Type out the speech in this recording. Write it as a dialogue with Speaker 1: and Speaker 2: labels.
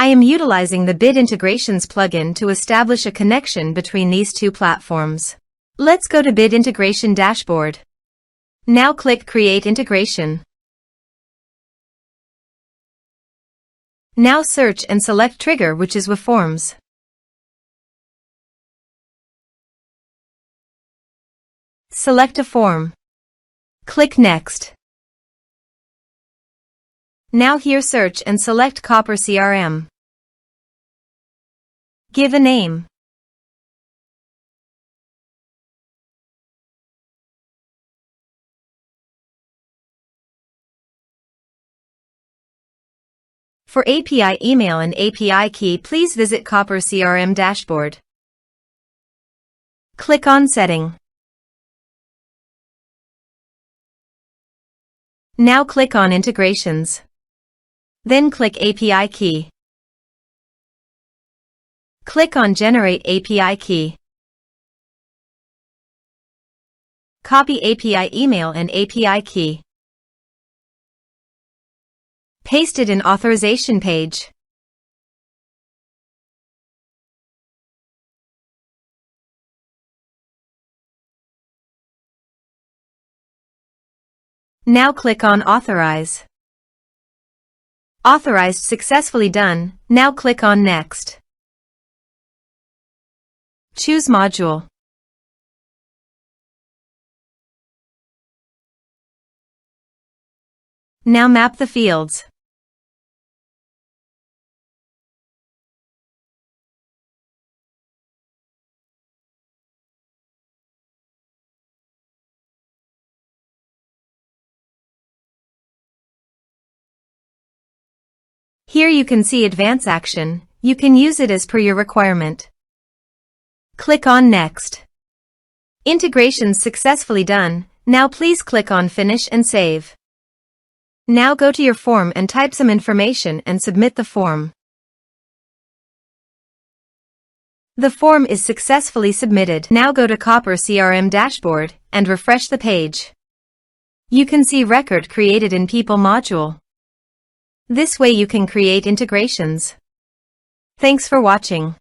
Speaker 1: I am utilizing the Bit Integrations plugin to establish a connection between these two platforms. Let's go to Bit Integration Dashboard. Now click Create Integration. Now search and select Trigger, which is weForms. Select a form. Click Next. Now here search and select Copper CRM. Give a name. For API email and API key, please visit Copper CRM dashboard. Click on Setting. Now click on Integrations. Then click API key. Click on Generate API key. Copy API email and API key. Paste it in authorization page. Now click on Authorize. Authorized successfully done. Now click on Next. Choose Module. Now map the fields. Here you can see Advance Action. You can use it as per your requirement. Click on Next. Integrations successfully done. Now please click on Finish and Save. Now go to your form and type some information and submit the form. The form is successfully submitted. Now go to Copper CRM dashboard and refresh the page. You can see record created in People module. This way you can create integrations. Thanks for watching.